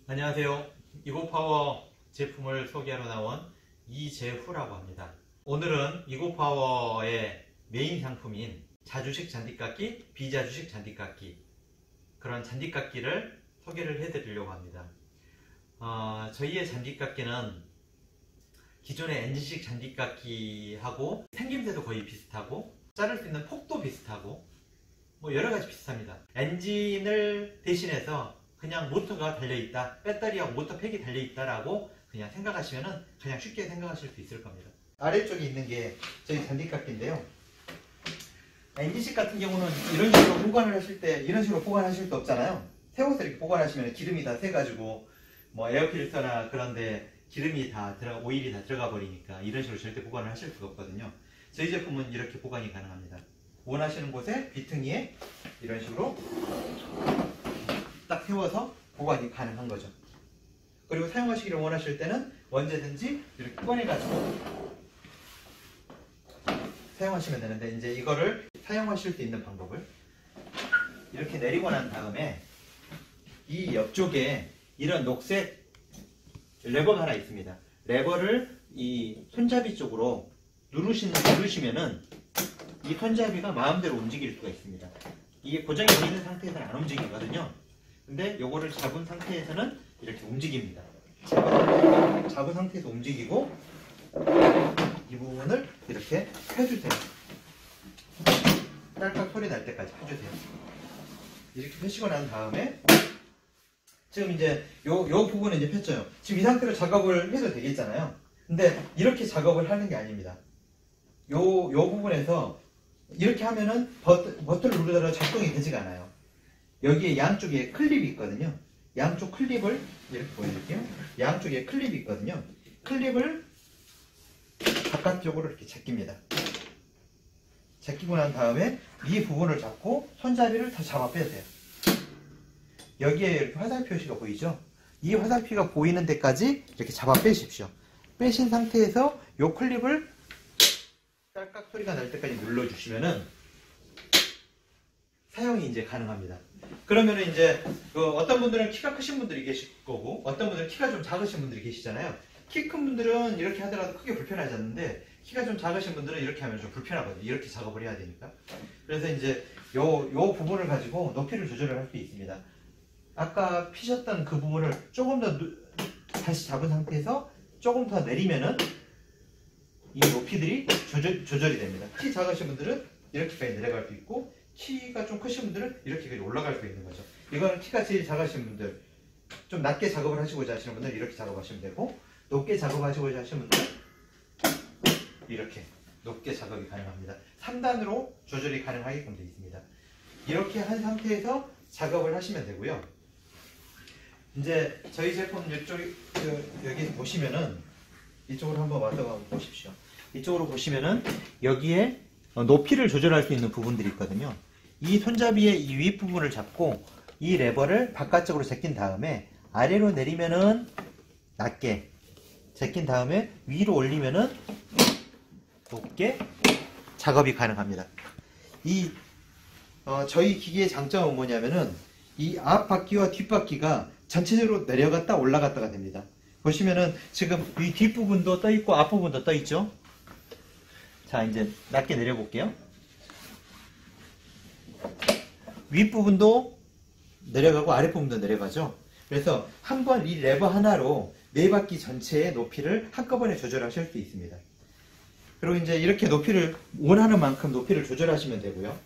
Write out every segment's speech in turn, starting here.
안녕하세요. 이고파워 제품을 소개하러 나온 이재후라고 합니다. 오늘은 이고파워의 메인 상품인 자주식 잔디깎기, 비자주식 잔디깎기, 그런 잔디깎기를 소개를 해드리려고 합니다. 저희의 잔디깎기는 기존의 NG식 잔디깎기하고 생김새도 거의 비슷하고 자를 수 있는 폭도 비슷하고 뭐 여러가지 비슷합니다. 엔진을 대신해서 그냥 모터가 달려있다, 배터리하고 모터 팩이 달려있다라고 그냥 생각하시면은 그냥 쉽게 생각하실 수 있을 겁니다. 아래쪽에 있는 게 저희 잔디깎기인데요. 엔진식 같은 경우는 이런 식으로 보관을 하실 때 이런 식으로 보관하실 수 없잖아요. 세워서 이렇게 보관하시면 기름이 다 새가지고 뭐 에어필터나 그런데 기름이 다 오일이 다 들어가 버리니까 이런 식으로 절대 보관을 하실 수가 없거든요. 저희 제품은 이렇게 보관이 가능합니다. 원하시는 곳에 비트니에 이런 식으로 딱 세워서 보관이 가능한 거죠. 그리고 사용하시기를 원하실 때는 언제든지 이렇게 꺼내가지고 사용하시면 되는데, 이제 이거를 사용하실 수 있는 방법을 이렇게 내리고 난 다음에 이 옆쪽에 이런 녹색 레버가 하나 있습니다. 레버를 이 손잡이 쪽으로 누르시면은 이 손잡이가 마음대로 움직일 수가 있습니다. 이게 고정이 되어 있는 상태에서는 안 움직이거든요. 근데 요거를 잡은 상태에서는 이렇게 움직입니다. 잡은 상태에서 움직이고 이 부분을 이렇게 펴주세요. 딸깍 소리 날 때까지 펴주세요. 이렇게 펴시고 난 다음에 지금 이제 요 부분은 이제 폈죠. 지금 이 상태로 작업을 해도 되겠잖아요. 근데 이렇게 작업을 하는 게 아닙니다. 요 부분에서 이렇게 하면은 버튼을 누르다가 작동이 되지가 않아요. 여기에 양쪽에 클립이 있거든요. 양쪽 클립을 이렇게 보여드릴게요. 양쪽에 클립이 있거든요. 클립을 바깥쪽으로 이렇게 제낍니다. 제끼고 난 다음에 이 부분을 잡고 손잡이를 다 잡아 빼세요. 여기에 이렇게 화살 표시가 보이죠? 이 화살표가 보이는 데까지 이렇게 잡아 빼십시오. 빼신 상태에서 이 클립을 딸깍 소리가 날 때까지 눌러주시면은 사용이 이제 가능합니다. 그러면은 이제 어떤 분들은 키가 크신 분들이 계실 거고 어떤 분들은 키가 좀 작으신 분들이 계시잖아요. 키 큰 분들은 이렇게 하더라도 크게 불편하지 않는데 키가 좀 작으신 분들은 이렇게 하면 좀 불편하거든요. 이렇게 작업을 해야 되니까. 그래서 이제 요 부분을 가지고 높이를 조절을 할 수 있습니다. 아까 피셨던 그 부분을 조금 더 다시 잡은 상태에서 조금 더 내리면은 이 높이들이 조절이 됩니다. 키 작으신 분들은 이렇게까지 내려갈 수 있고 키가 좀 크신 분들은 이렇게까지 올라갈 수 있는 거죠. 이거는 키가 제일 작으신 분들, 좀 낮게 작업을 하시고자 하시는 분들은 이렇게 작업하시면 되고, 높게 작업하시고자 하시는 분들은 이렇게 높게 작업이 가능합니다. 3단으로 조절이 가능하게끔 되어 있습니다. 이렇게 한 상태에서 작업을 하시면 되고요. 이제 저희 제품 여기 보시면은 이쪽으로 한번 와서 보십시오. 이쪽으로 보시면은 여기에 높이를 조절할 수 있는 부분들이 있거든요. 이 손잡이의 이 윗부분을 잡고 이 레버를 바깥쪽으로 제낀 다음에 아래로 내리면은 낮게 제낀 다음에 위로 올리면은 높게 작업이 가능합니다. 저희 기기의 장점은 뭐냐면은 이 앞바퀴와 뒷바퀴가 전체적으로 내려갔다 올라갔다가 됩니다. 보시면은 지금 이 뒷부분도 떠있고 앞부분도 떠있죠. 자, 이제 낮게 내려볼게요. 윗부분도 내려가고 아랫부분도 내려가죠. 그래서 한번 이 레버 하나로 네 바퀴 전체의 높이를 한꺼번에 조절하실 수 있습니다. 그리고 이제 이렇게 높이를 원하는 만큼 높이를 조절하시면 되고요.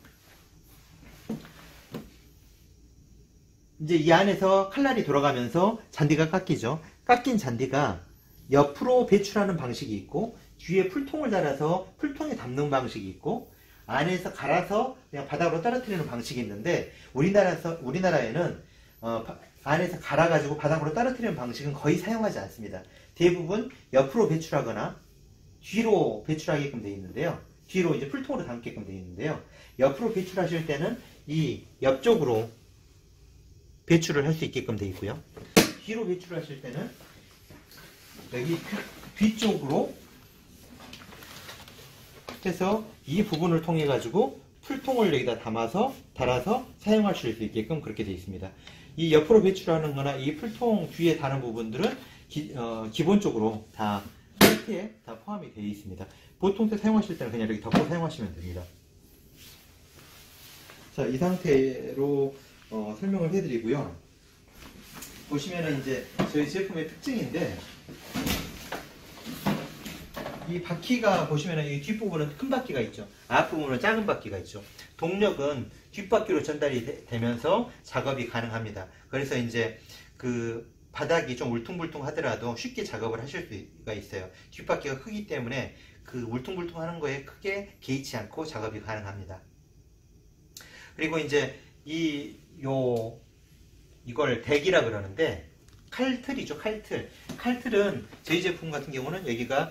이제 이 안에서 칼날이 돌아가면서 잔디가 깎이죠. 깎인 잔디가 옆으로 배출하는 방식이 있고 뒤에 풀통을 달아서 풀통에 담는 방식이 있고 안에서 갈아서 그냥 바닥으로 떨어뜨리는 방식이 있는데 우리나라에는 안에서 갈아가지고 바닥으로 떨어뜨리는 방식은 거의 사용하지 않습니다. 대부분 옆으로 배출하거나 뒤로 배출하게끔 되어 있는데요. 뒤로 이제 풀통으로 담게끔 되어 있는데요. 옆으로 배출하실 때는 이 옆쪽으로 배출을 할 수 있게끔 되어 있고요. 뒤로 배출하실 때는 여기 뒤쪽으로 해서 이 부분을 통해 가지고 풀통을 여기다 달아서 사용하실 수 있게끔 그렇게 되어 있습니다. 이 옆으로 배출하는 거나 이 풀통 뒤에 다는 부분들은 기본적으로 다 벨트에 다 포함이 되어 있습니다. 보통 때 사용하실 때는 그냥 이렇게 덮고 사용하시면 됩니다. 자, 이 상태로 설명을 해드리고요. 보시면은 이제 저희 제품의 특징인데, 이 바퀴가 보시면은 이 뒷부분은 큰 바퀴가 있죠. 앞부분은 작은 바퀴가 있죠. 동력은 뒷바퀴로 전달이 되면서 작업이 가능합니다. 그래서 이제 그 바닥이 좀 울퉁불퉁 하더라도 쉽게 작업을 하실 수가 있어요. 뒷바퀴가 크기 때문에 그 울퉁불퉁 하는 거에 크게 개의치 않고 작업이 가능합니다. 그리고 이제 이걸 대기라 그러는데, 칼틀이죠. 칼틀. 칼틀은 저희 제품 같은 경우는 여기가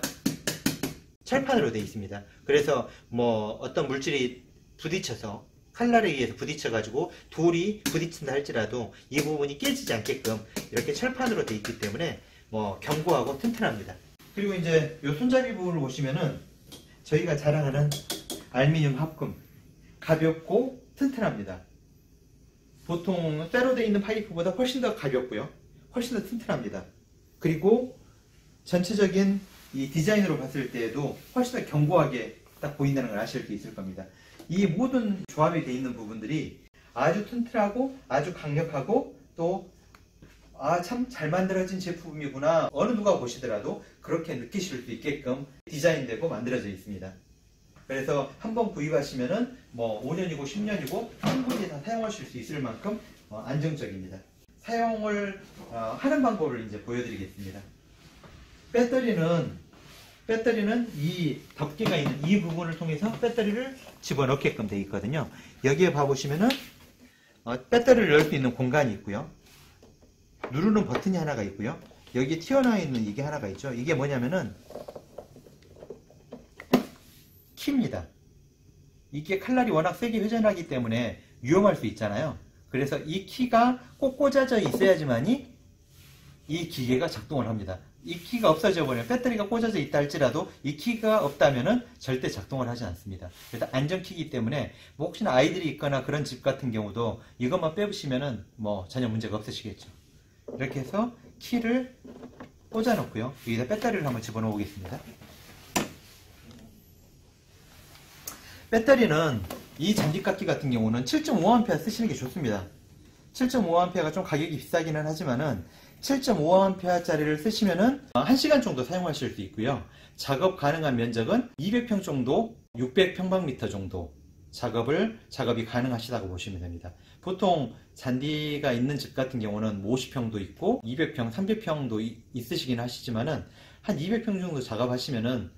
철판으로 되어 있습니다. 그래서 뭐 어떤 물질이 부딪혀서 칼날에 의해서 부딪혀 가지고 돌이 부딪힌다 할지라도 이 부분이 깨지지 않게끔 이렇게 철판으로 되어 있기 때문에 뭐 견고하고 튼튼합니다. 그리고 이제 이 손잡이 부분을 보시면은 저희가 자랑하는 알루미늄 합금, 가볍고 튼튼합니다. 보통 쇠로 되어 있는 파이프보다 훨씬 더 가볍고요, 훨씬 더 튼튼합니다. 그리고 전체적인 이 디자인으로 봤을 때에도 훨씬 더 견고하게 딱 보인다는 걸 아실 수 있을 겁니다. 이 모든 조합이 되어 있는 부분들이 아주 튼튼하고 아주 강력하고 또 참 잘 만들어진 제품이구나, 어느 누가 보시더라도 그렇게 느끼실 수 있게끔 디자인되고 만들어져 있습니다. 그래서 한번 구입하시면은 뭐 5년이고 10년이고 충분히 다 사용하실 수 있을 만큼 안정적입니다. 사용을 하는 방법을 이제 보여드리겠습니다. 배터리는 이 덮개가 있는 이 부분을 통해서 배터리를 집어넣게끔 되어 있거든요. 여기에 봐보시면은 배터리를 넣을 수 있는 공간이 있고요, 누르는 버튼이 하나가 있고요, 여기 튀어나와 있는 이게 하나가 있죠. 이게 뭐냐면은 키입니다. 이게 칼날이 워낙 세게 회전하기 때문에 위험할 수 있잖아요. 그래서 이 키가 꼭 꽂아져 있어야지만이 이 기계가 작동을 합니다. 이 키가 없어져 버리면, 배터리가 꽂아져 있다 할지라도 이 키가 없다면은 절대 작동을 하지 않습니다. 그래서 안전키이기 때문에 뭐 혹시나 아이들이 있거나 그런 집 같은 경우도 이것만 빼보시면은 뭐 전혀 문제가 없으시겠죠. 이렇게 해서 키를 꽂아 놓고요, 여기다 배터리를 한번 집어넣어 보겠습니다. 배터리는 이 잔디깎기 같은 경우는 7.5A 쓰시는 게 좋습니다. 7.5A가 좀 가격이 비싸기는 하지만은 7.5A짜리를 쓰시면은 1시간 정도 사용하실 수 있고요. 작업 가능한 면적은 200평 정도, 600평방미터 정도 작업이 가능하시다고 보시면 됩니다. 보통 잔디가 있는 집 같은 경우는 50평도 있고 200평, 300평도 있으시긴 하시지만은 한 200평 정도 작업하시면은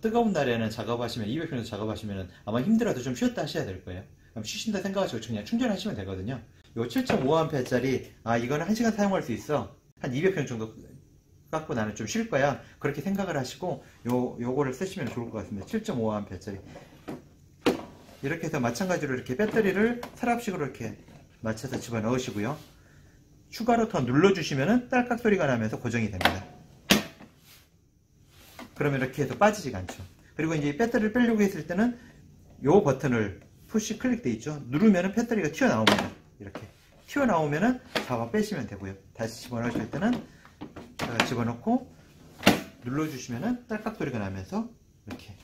뜨거운 날에는 200평 정도 작업하시면은 아마 힘들어도 좀 쉬었다 하셔야 될 거예요. 그럼 쉬신다 생각하시고 그냥 충전하시면 되거든요. 요 7.5A짜리 이거는 1시간 사용할 수 있어, 한 200평 정도 갖고 나는 좀 쉴 거야, 그렇게 생각을 하시고 요거를 쓰시면 좋을 것 같습니다. 7.5A짜리 이렇게 해서 마찬가지로 이렇게 배터리를 서랍식으로 이렇게 맞춰서 집어넣으시고요, 추가로 더 눌러주시면은 딸깍 소리가 나면서 고정이 됩니다. 그러면 이렇게 해서 빠지지가 않죠. 그리고 이제 배터리를 빼려고 했을 때는 요 버튼을 푸시 클릭 돼 있죠. 누르면은 배터리가 튀어나옵니다. 이렇게 튀어나오면은 잡아 빼시면 되고요. 다시 집어넣으실 때는 집어넣고 눌러주시면은 딸깍 소리가 나면서 이렇게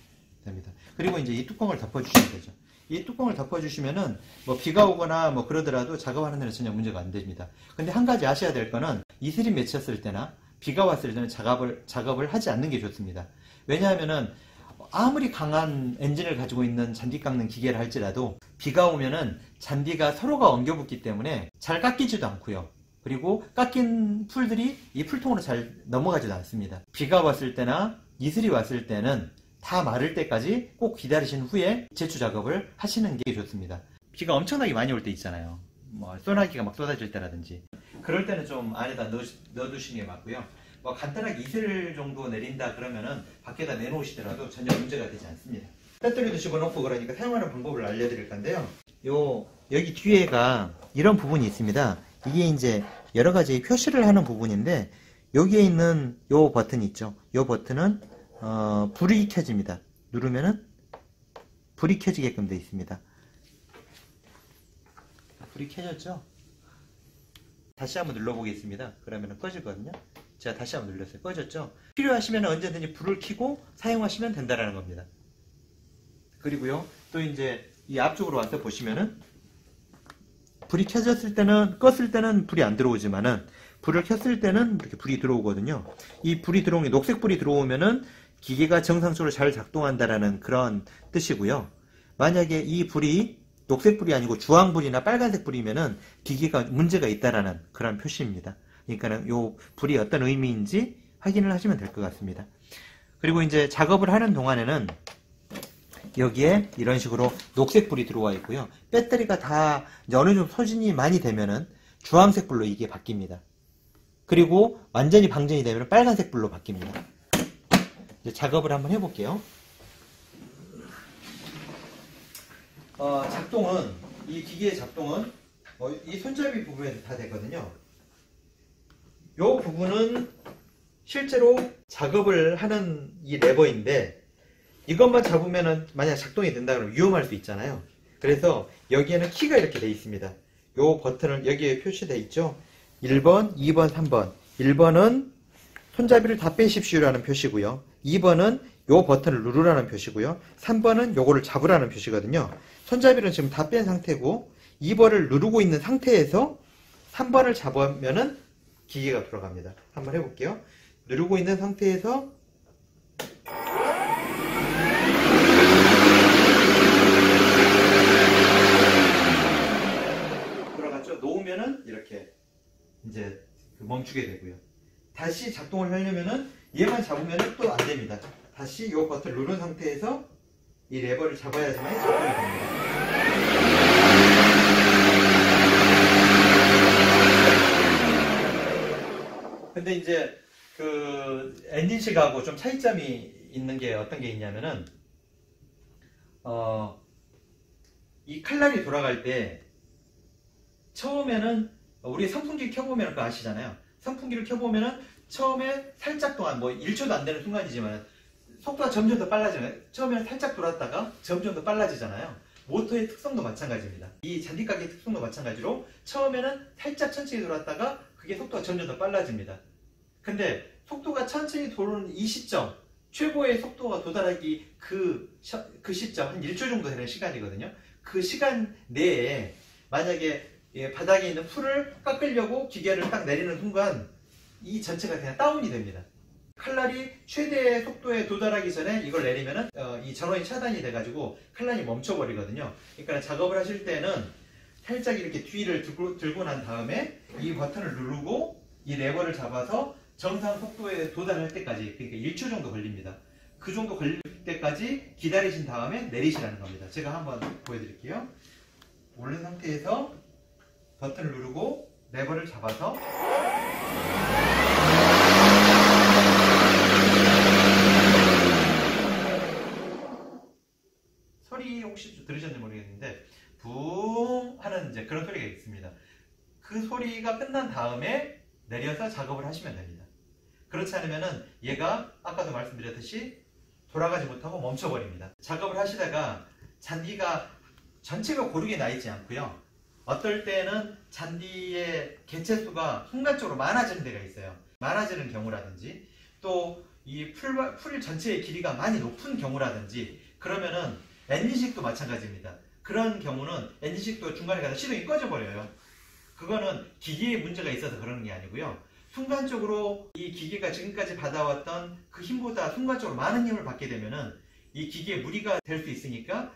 됩니다. 그리고 이제 이 뚜껑을 덮어주시면 되죠. 이 뚜껑을 덮어주시면은 뭐 비가 오거나 뭐 그러더라도 작업하는 데는 전혀 문제가 안 됩니다. 근데 한 가지 아셔야 될 거는 이슬이 맺혔을 때나 비가 왔을 때는 작업을 하지 않는 게 좋습니다. 왜냐하면은 아무리 강한 엔진을 가지고 있는 잔디 깎는 기계를 할지라도 비가 오면은 잔디가 서로가 엉겨붙기 때문에 잘 깎이지도 않고요. 그리고 깎인 풀들이 이 풀통으로 잘 넘어가지도 않습니다. 비가 왔을 때나 이슬이 왔을 때는 다 마를 때까지 꼭 기다리신 후에 제초 작업을 하시는 게 좋습니다. 비가 엄청나게 많이 올 때 있잖아요. 뭐 소나기가 막 쏟아질 때라든지, 그럴 때는 좀 안에다 넣어두시는 게 맞고요. 뭐 간단하게 이슬 정도 내린다 그러면은 밖에다 내놓으시더라도 전혀 문제가 되지 않습니다. 배터리도 집어넣고 그러니까 사용하는 방법을 알려드릴 건데요. 여기 뒤에가 이런 부분이 있습니다. 이게 이제 여러 가지 표시를 하는 부분인데, 여기에 있는 요 버튼 있죠. 요 버튼은 불이 켜집니다. 누르면은 불이 켜지게끔 되어 있습니다. 불이 켜졌죠? 다시 한번 눌러보겠습니다. 그러면 꺼지거든요. 제가 다시 한번 눌렀어요. 꺼졌죠? 필요하시면 언제든지 불을 켜고 사용하시면 된다는 겁니다. 그리고요, 또 이제 이 앞쪽으로 와서 보시면은 불이 켜졌을 때는, 껐을 때는 불이 안 들어오지만은 불을 켰을 때는 이렇게 불이 들어오거든요. 이 불이 들어오는 게, 녹색 불이 들어오면은 기계가 정상적으로 잘 작동한다라는 그런 뜻이고요. 만약에 이 불이 녹색 불이 아니고 주황불이나 빨간색 불이면은 기계가 문제가 있다라는 그런 표시입니다. 그러니까는 요 불이 어떤 의미인지 확인을 하시면 될 것 같습니다. 그리고 이제 작업을 하는 동안에는 여기에 이런 식으로 녹색 불이 들어와 있고요. 배터리가 다 어느 정도 소진이 많이 되면은 주황색 불로 이게 바뀝니다. 그리고 완전히 방전이 되면 빨간색 불로 바뀝니다. 이제 작업을 한번 해볼게요. 작동은, 이 기계의 작동은 이 손잡이 부분에서 다 되거든요. 이 부분은 실제로 작업을 하는 이 레버인데, 이것만 잡으면은 만약 작동이 된다 그러면 위험할 수 있잖아요. 그래서 여기에는 키가 이렇게 되어 있습니다. 이 버튼을 여기에 표시되어 있죠. 1번, 2번, 3번. 1번은 손잡이를 다 빼십시오라는 표시고요. 2번은 요 버튼을 누르라는 표시고요. 3번은 요거를 잡으라는 표시거든요. 손잡이는 지금 다 뺀 상태고 2번을 누르고 있는 상태에서 3번을 잡으면은 기계가 돌아갑니다. 한번 해볼게요. 누르고 있는 상태에서 돌아갔죠. 놓으면은 이렇게 이제 멈추게 되고요. 다시 작동을 하려면은 얘만 잡으면은 또 안 됩니다. 다시 이 버튼을 누른 상태에서 이 레버를 잡아야지만 작동이 됩니다. 근데 이제 그 엔진식하고 좀 차이점이 있는 게 어떤 게 있냐면은 이 칼날이 돌아갈 때 처음에는 우리 선풍기 켜보면 그거 아시잖아요. 선풍기를 켜보면은 처음에 살짝 동안 뭐 1초도 안 되는 순간이지만 속도가 점점 더 빨라지잖아요. 처음에는 살짝 돌았다가 점점 더 빨라지잖아요. 모터의 특성도 마찬가지입니다. 이 잔디가게의 특성도 마찬가지로 처음에는 살짝 천천히 돌았다가 그게 속도가 점점 더 빨라집니다. 근데 속도가 천천히 도는 이 시점, 최고의 속도가 도달하기 그 시점, 한 1초 정도 되는 시간이거든요. 그 시간 내에 만약에 바닥에 있는 풀을 깎으려고 기계를 딱 내리는 순간 이 전체가 그냥 다운이 됩니다. 칼날이 최대의 속도에 도달하기 전에 이걸 내리면은 이 전원이 차단이 돼가지고 칼날이 멈춰버리거든요. 그러니까 작업을 하실 때는 살짝 이렇게 뒤를 들고 난 다음에 이 버튼을 누르고 이 레버를 잡아서 정상 속도에 도달할 때까지, 그러니까 1초 정도 걸립니다. 그 정도 걸릴 때까지 기다리신 다음에 내리시라는 겁니다. 제가 한번 보여드릴게요. 오른 상태에서 버튼을 누르고 레버를 잡아서 소리 혹시 들으셨는지 모르겠는데 붕 하는 이제 그런 소리가 있습니다. 그 소리가 끝난 다음에 내려서 작업을 하시면 됩니다. 그렇지 않으면은 얘가 아까도 말씀드렸듯이 돌아가지 못하고 멈춰버립니다. 작업을 하시다가 잔디가 전체가 고르게 나 있지 않고요. 어떨 때는 잔디의 개체수가 순간적으로 많아지는 데가 있어요. 많아지는 경우라든지 또 이 풀 전체의 길이가 많이 높은 경우라든지 그러면은 엔진식도 마찬가지입니다. 그런 경우는 엔진식도 중간에 가서 시동이 꺼져버려요. 그거는 기계에 문제가 있어서 그러는 게 아니고요. 순간적으로 이 기계가 지금까지 받아왔던 그 힘보다 순간적으로 많은 힘을 받게 되면은 이 기계에 무리가 될 수 있으니까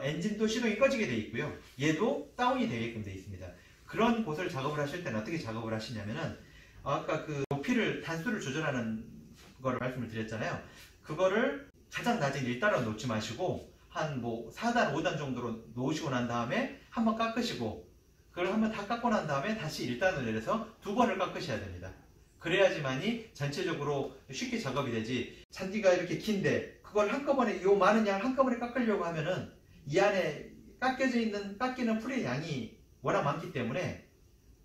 엔진도 시동이 꺼지게 되어 있고요. 얘도 다운이 되게끔 되어 있습니다. 그런 곳을 작업을 하실 때는 어떻게 작업을 하시냐면은 아까 그 높이를 단수를 조절하는 거를 말씀을 드렸잖아요. 그거를 가장 낮은 1단으로 놓지 마시고 한 뭐 4단, 5단 정도로 놓으시고 난 다음에 한번 깎으시고 그걸 한번 다 깎고 난 다음에 다시 1단으로 내려서 2번을 깎으셔야 됩니다. 그래야지만이 전체적으로 쉽게 작업이 되지. 잔디가 이렇게 긴데 그걸 한꺼번에 요 많은 양을 한꺼번에 깎으려고 하면은 이 안에 깎이는 풀의 양이 워낙 많기 때문에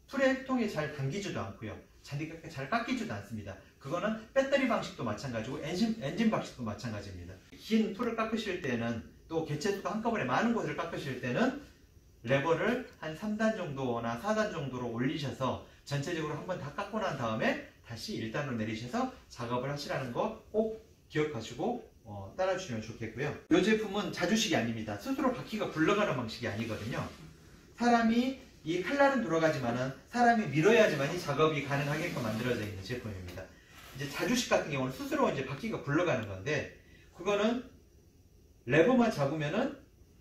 풀의 통에 잘 당기지도 않고요. 잔디가 잘 깎이지도 않습니다. 그거는 배터리 방식도 마찬가지고 엔진 방식도 마찬가지입니다. 긴 풀을 깎으실 때는 또 개체수가 한꺼번에 많은 곳을 깎으실 때는 레버를 한 3단 정도나 4단 정도로 올리셔서 전체적으로 한번 다 깎고 난 다음에 다시 1단으로 내리셔서 작업을 하시라는 거 꼭 기억하시고 따라주시면 좋겠고요. 이 제품은 자주식이 아닙니다. 스스로 바퀴가 굴러가는 방식이 아니거든요. 사람이 이 칼날은 돌아가지만은 사람이 밀어야지만이 작업이 가능하게끔 만들어져 있는 제품입니다. 이제 자주식 같은 경우는 스스로 이제 바퀴가 굴러가는 건데, 그거는 레버만 잡으면은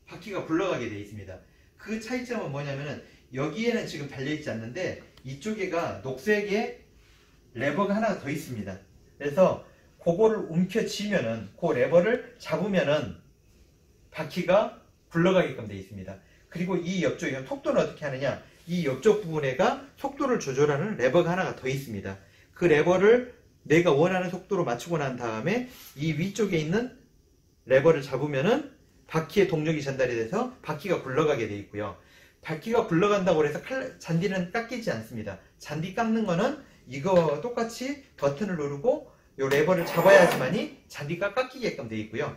바퀴가 굴러가게 되어 있습니다. 그 차이점은 뭐냐면은 여기에는 지금 달려있지 않는데 이쪽에가 녹색의 레버가 하나 더 있습니다. 그래서 그거를 움켜쥐면은, 그 레버를 잡으면은 바퀴가 굴러가게끔 되어 있습니다. 그리고 이 옆쪽에 속도는 어떻게 하느냐, 이 옆쪽 부분에가 속도를 조절하는 레버가 하나가 더 있습니다. 그 레버를 내가 원하는 속도로 맞추고 난 다음에 이 위쪽에 있는 레버를 잡으면은 바퀴의 동력이 전달이 돼서 바퀴가 굴러가게 되어 있고요. 바퀴가 굴러간다고 해서 잔디는 깎이지 않습니다. 잔디 깎는 거는 이거 똑같이 버튼을 누르고 이 레버를 잡아야지만이 잔디가 깎이게끔 되어 있고요.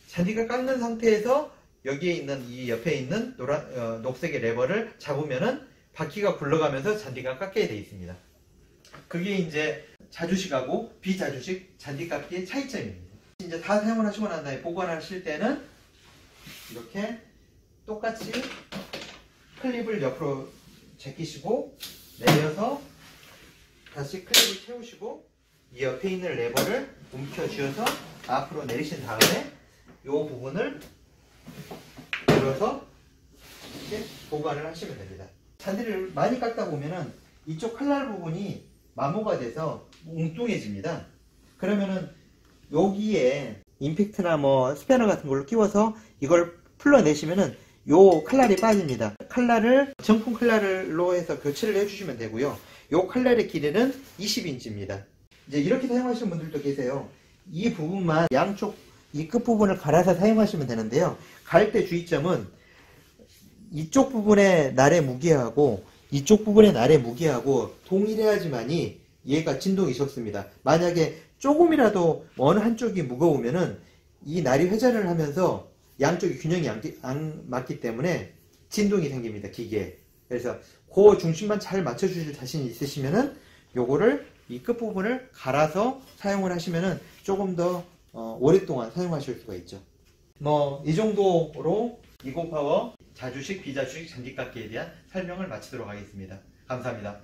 잔디가 깎는 상태에서 여기에 있는 이 옆에 있는 녹색의 레버를 잡으면은 바퀴가 굴러가면서 잔디가 깎게 되어 있습니다. 그게 이제 자주식하고 비자주식 잔디 깎기의 차이점입니다. 이제 다 사용을 하시고 난 다음에 보관하실 때는 이렇게 똑같이 클립을 옆으로 제끼시고 내려서 다시 클립을 채우시고 이 옆에 있는 레버를 움켜쥐어서 앞으로 내리신 다음에 이 부분을 들어서 이렇게 보관을 하시면 됩니다. 잔디를 많이 깎다 보면은 이쪽 칼날 부분이 마모가 돼서 웅뚱해집니다. 그러면은 여기에 임팩트나 뭐 스패너 같은 걸로 끼워서 이걸 풀러내시면은 요 칼날이 빠집니다. 칼날을 정품 칼날로 해서 교체를 해주시면 되고요. 요 칼날의 길이는 20인치입니다. 이제 이렇게 사용하시는 분들도 계세요. 이 부분만 양쪽 이 끝부분을 갈아서 사용하시면 되는데요. 갈 때 주의점은 이쪽 부분의 날의 무게하고 이쪽 부분의 날의 무게하고 동일해야지만이 얘가 진동이 적습니다. 만약에 조금이라도 어느 한쪽이 무거우면은 이 날이 회전을 하면서 양쪽이 균형이 안 맞기 때문에 진동이 생깁니다, 기계에. 그래서 그 중심만 잘 맞춰주실 자신이 있으시면은 요거를 이 끝부분을 갈아서 사용을 하시면은 조금 더 오랫동안 사용하실 수가 있죠. 뭐 이 정도로 이고파워 자주식 비자주식 잔디깎기에 대한 설명을 마치도록 하겠습니다. 감사합니다.